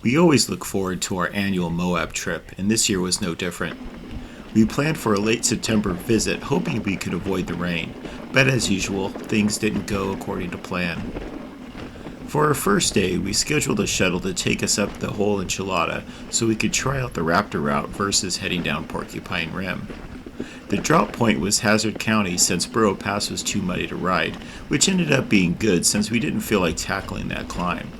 We always look forward to our annual Moab trip, and this year was no different. We planned for a late September visit, hoping we could avoid the rain, but as usual, things didn't go according to plan. For our first day, we scheduled a shuttle to take us up the whole enchilada so we could try out the Raptor route versus heading down Porcupine Rim. The drop point was Hazard County since Burro Pass was too muddy to ride, which ended up being good since we didn't feel like tackling that climb.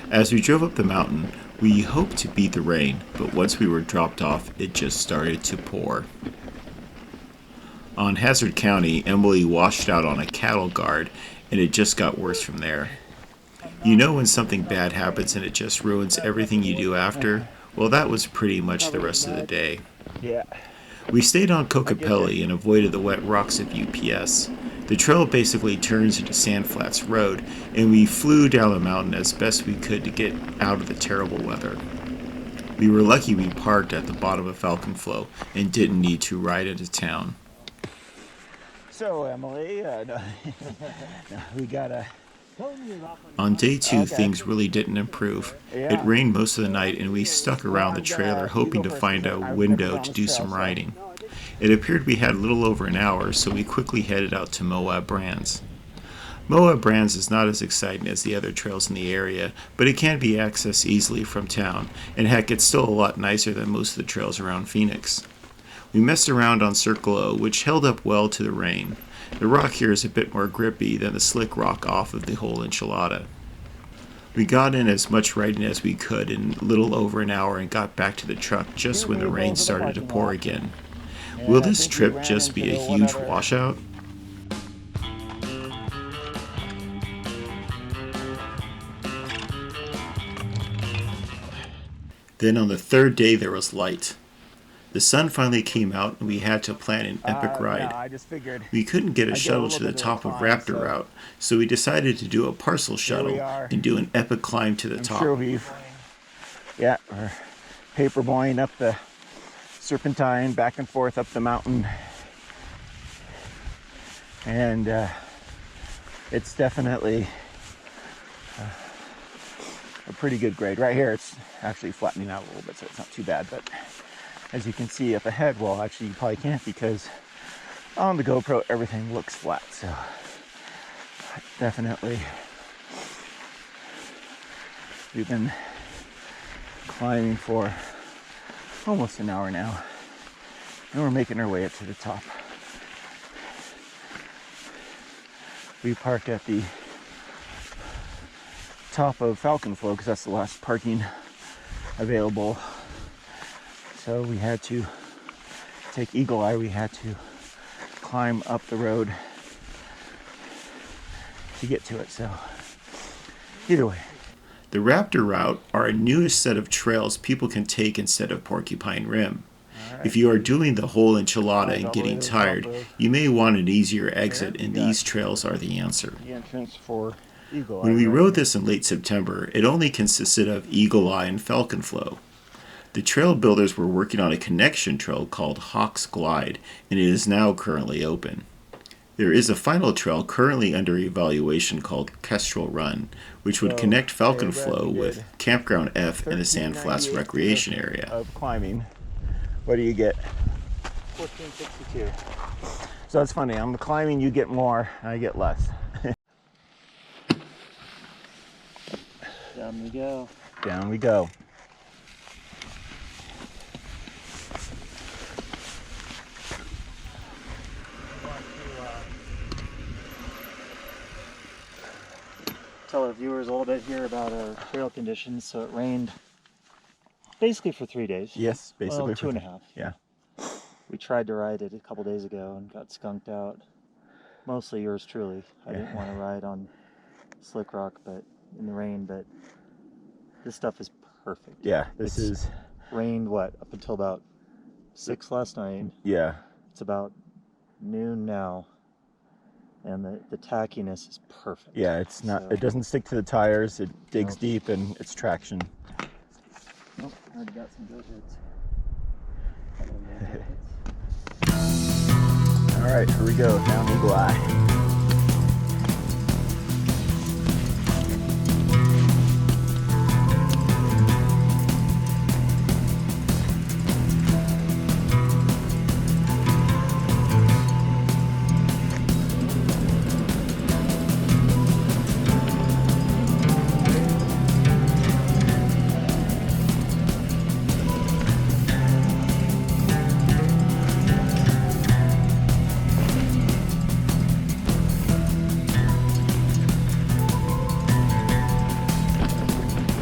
As we drove up the mountain, we hoped to beat the rain, but once we were dropped off, it just started to pour. On Hazard County, Emily washed out on a cattle guard, and it just got worse from there. You know when something bad happens and it just ruins everything you do after? Well, that was pretty much the rest of the day. Yeah. We stayed on Kokopelli and avoided the wet rocks of UPS. The trail basically turns into Sandflats Road, and we flew down the mountain as best we could to get out of the terrible weather. We were lucky we parked at the bottom of Falcon Flow and didn't need to ride into town. So, Emily, we gotta... On day 2, things really didn't improve. It rained most of the night, and we stuck around the trailer hoping to find a window to do some riding. It appeared we had a little over an hour, so we quickly headed out to Moab Brands. Moab Brands is not as exciting as the other trails in the area, but it can be accessed easily from town, and heck, it's still a lot nicer than most of the trails around Phoenix. We messed around on Circle O, which held up well to the rain. The rock here is a bit more grippy than the slick rock off of the whole enchilada. We got in as much riding as we could in a little over an hour and got back to the truck just when the rain started to pour again. Will this trip just be a huge washout? Then on the third day there was light. The sun finally came out and we had to plan an epic ride. We couldn't get a shuttle to the top of Raptor route, so we decided to do a parcel shuttle and do an epic climb to the top. We're paperboying up the serpentine back and forth up the mountain. And it's definitely a pretty good grade. Right here it's actually flattening out a little bit, so it's not too bad, but as you can see up ahead, well, actually you probably can't because on the GoPro everything looks flat, so definitely we've been climbing for almost an hour now and we're making our way up to the top. We parked at the top of Falcon Flow because that's the last parking available. So we had to take Eagle Eye, we had to climb up the road to get to it, so either way. The Raptor route are a newest set of trails people can take instead of Porcupine Rim. Right. If you are doing the whole enchilada and getting tired, you may want an easier exit, and these trails are the answer. The entrance for Eagle Eye. When we rode this in late September, it only consisted of Eagle Eye and Falcon Flow. The trail builders were working on a connection trail called Hawk's Glide, and it is now currently open. There is a final trail currently under evaluation called Kestrel Run, which would connect Falcon Flow with Campground F and the Sandflats Recreation Area. Of climbing, what do you get? 1462. So it's funny, I'm climbing, you get more, I get less. Down we go. Down we go. Tell our viewers a little bit here about our trail conditions. So it rained basically for 3 days. Yes, basically. Well, 2.5. Yeah. We tried to ride it a couple days ago and got skunked out. Mostly yours truly. I didn't want to ride on slick rock, but in the rain. But this stuff is perfect. Yeah, this is rained what up until about 6 last night. Yeah. It's about noon now. And the tackiness is perfect. Yeah, it's not. So, it doesn't stick to the tires. It digs deep, and it's traction. Nope, already got some good hits. All right, here we go down Eagle Eye.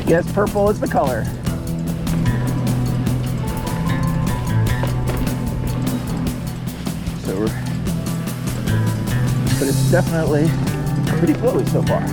Yes, purple is the color. So but it's definitely pretty flowy so far.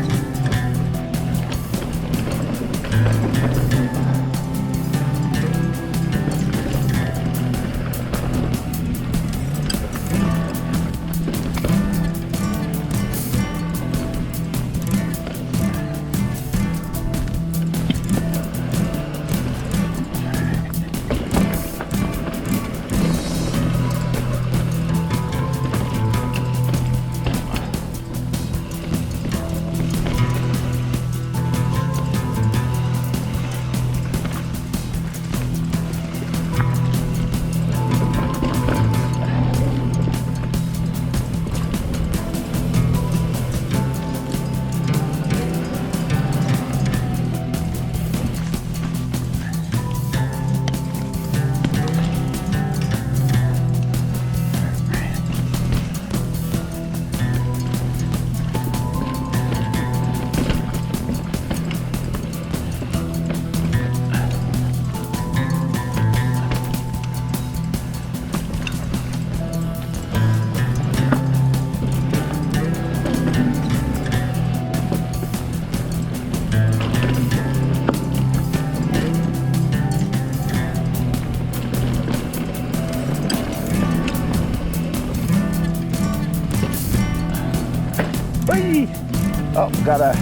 Oh, got a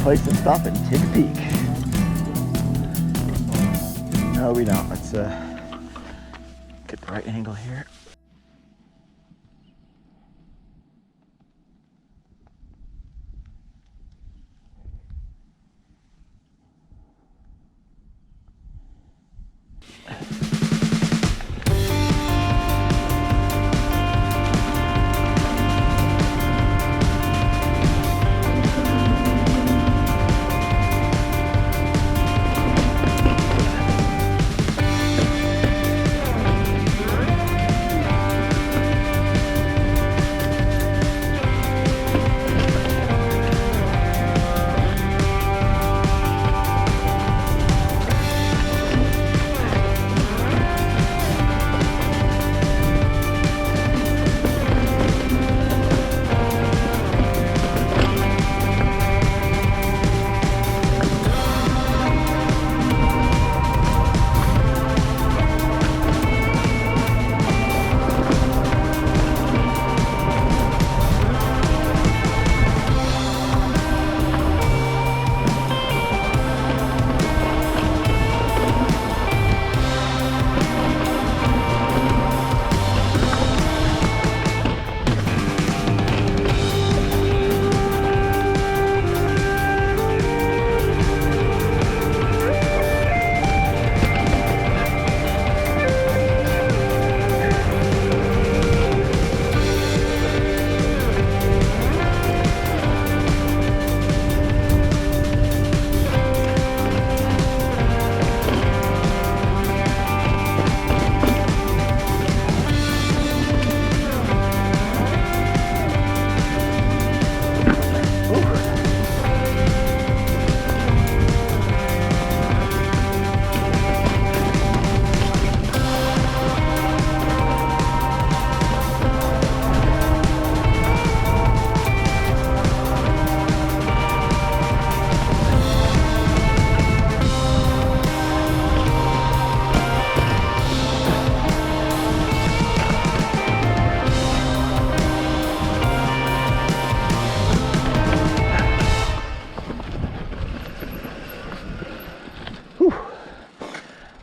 place to stop and take a peek. No, we don't. Let's get the right angle here.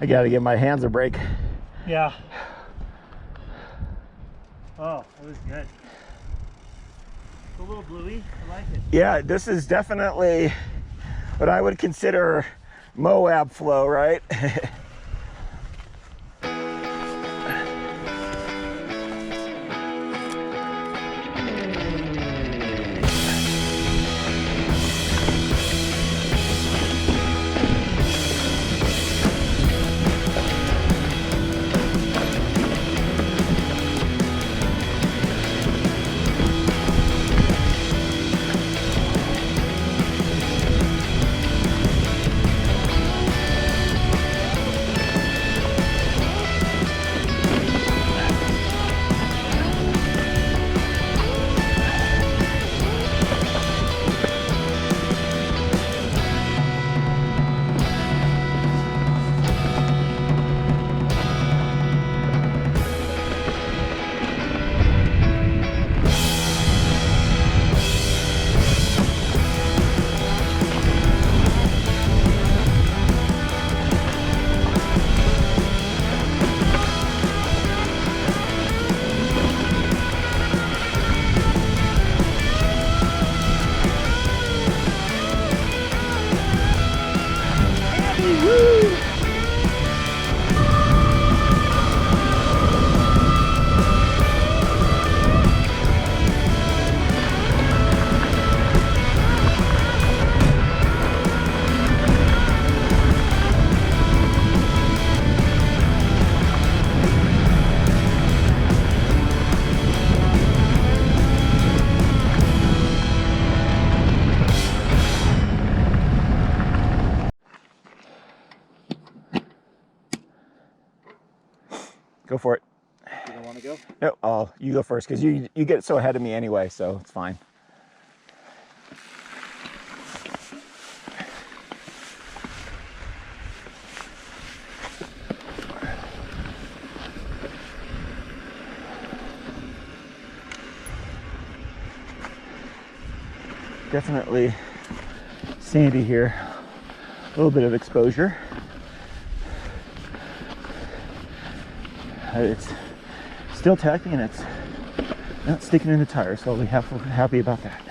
I gotta give my hands a break. Yeah. Oh, it was good. It's a little bluey. I like it. Yeah, this is definitely what I would consider Moab flow, right? Woo-hoo. Go for it. You don't want to go? No, you go first because you get so ahead of me anyway, so it's fine. Definitely sandy here. A little bit of exposure. It's still tacky and it's not sticking in the tire, so I'll be happy about that.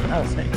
Not a snake.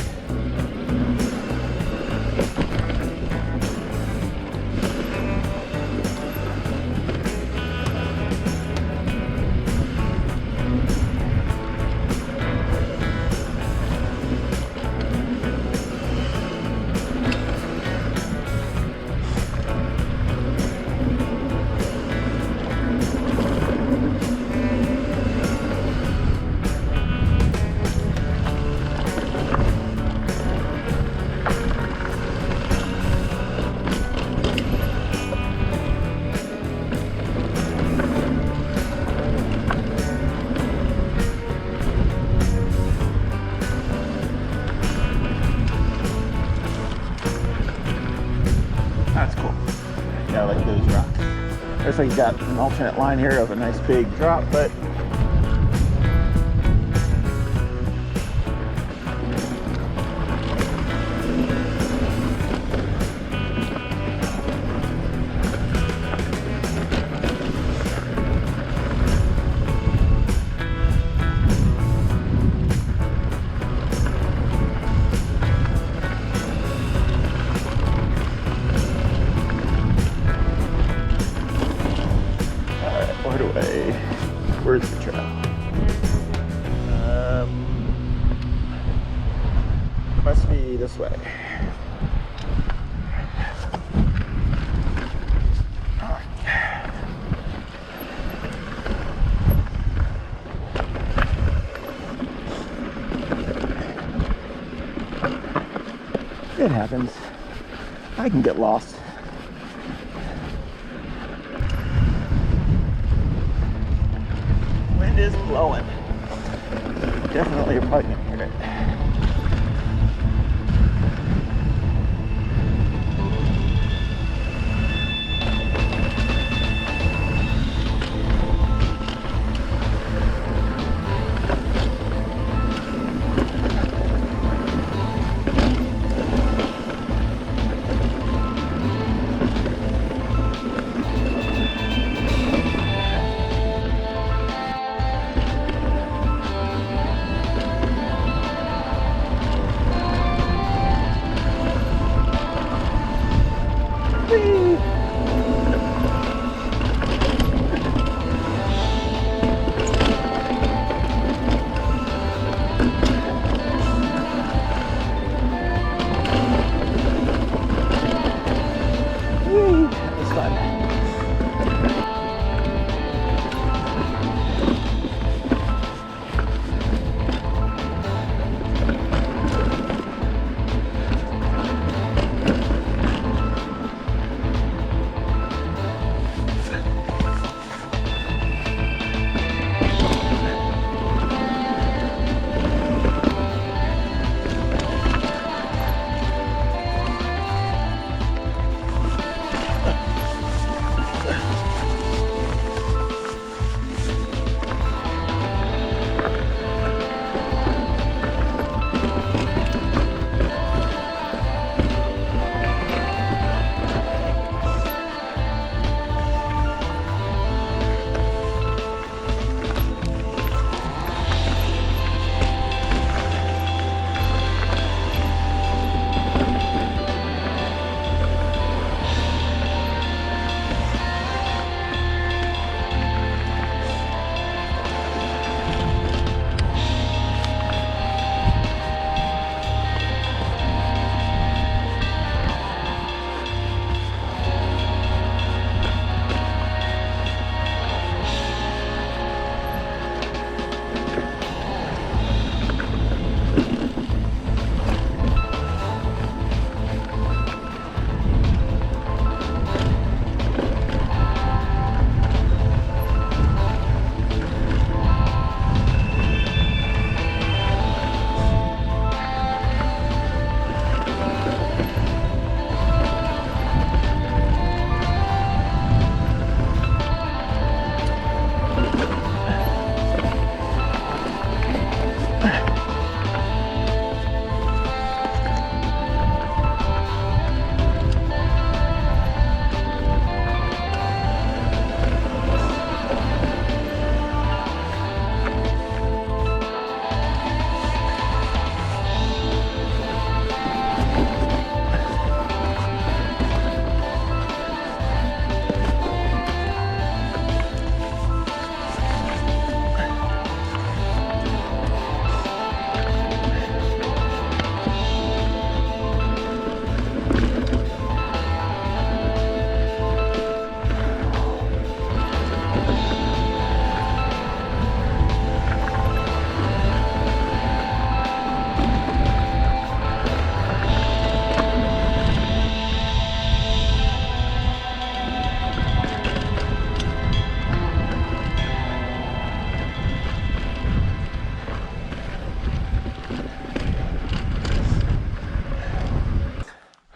That's cool. Yeah, I like those rocks. Looks like you got an alternate line here of a nice big drop, but where's the trail? Must be this way. It happens. I can get lost. Wind is blowing. Definitely you're probably gonna hear it.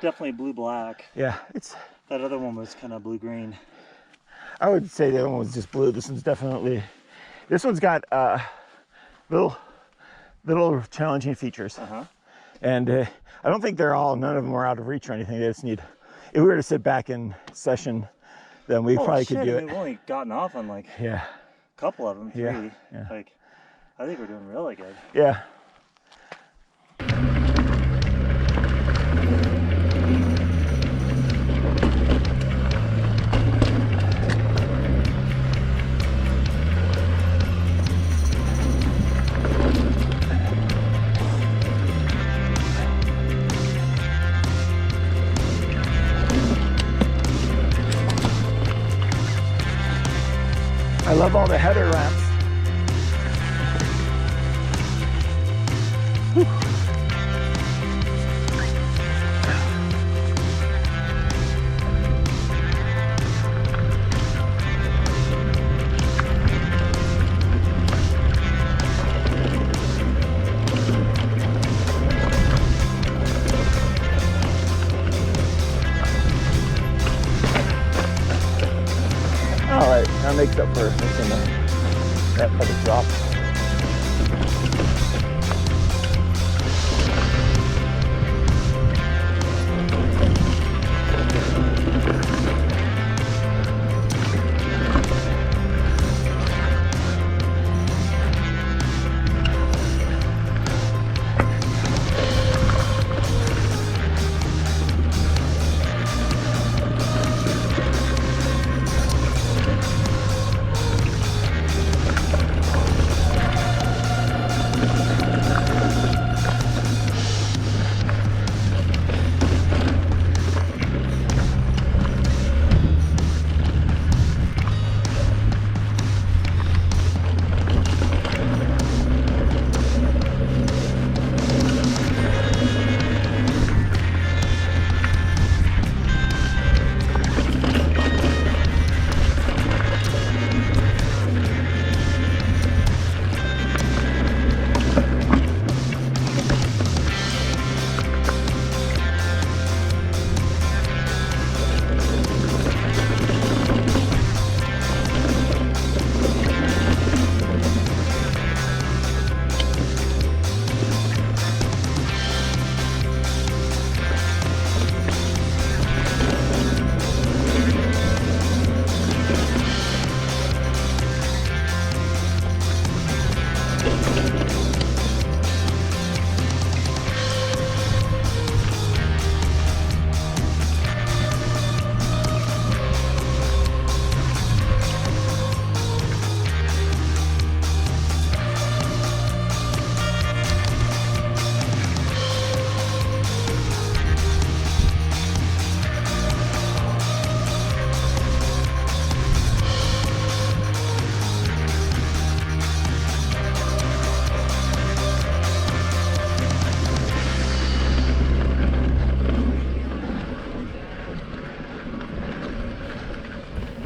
definitely blue-black. Yeah, That other one was kind of blue-green. I would say the other one was just blue. This one's definitely, this one's got little challenging features. And I don't think none of them are out of reach or anything. They just need, if we were to sit back in session, then we probably could do it. We've only gotten off on like a couple of them, 3. Yeah. Like, I think we're doing really good. Yeah. I love all the header ramps. Whew. All right, that makes up for missing that public drop.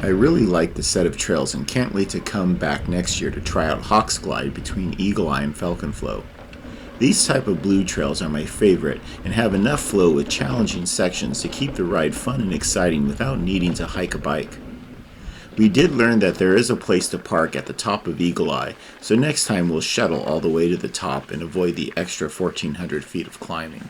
I really like the set of trails and can't wait to come back next year to try out Hawks Glide between Eagle Eye and Falcon Flow. These type of blue trails are my favorite and have enough flow with challenging sections to keep the ride fun and exciting without needing to hike a bike. We did learn that there is a place to park at the top of Eagle Eye, so next time we'll shuttle all the way to the top and avoid the extra 1,400 feet of climbing.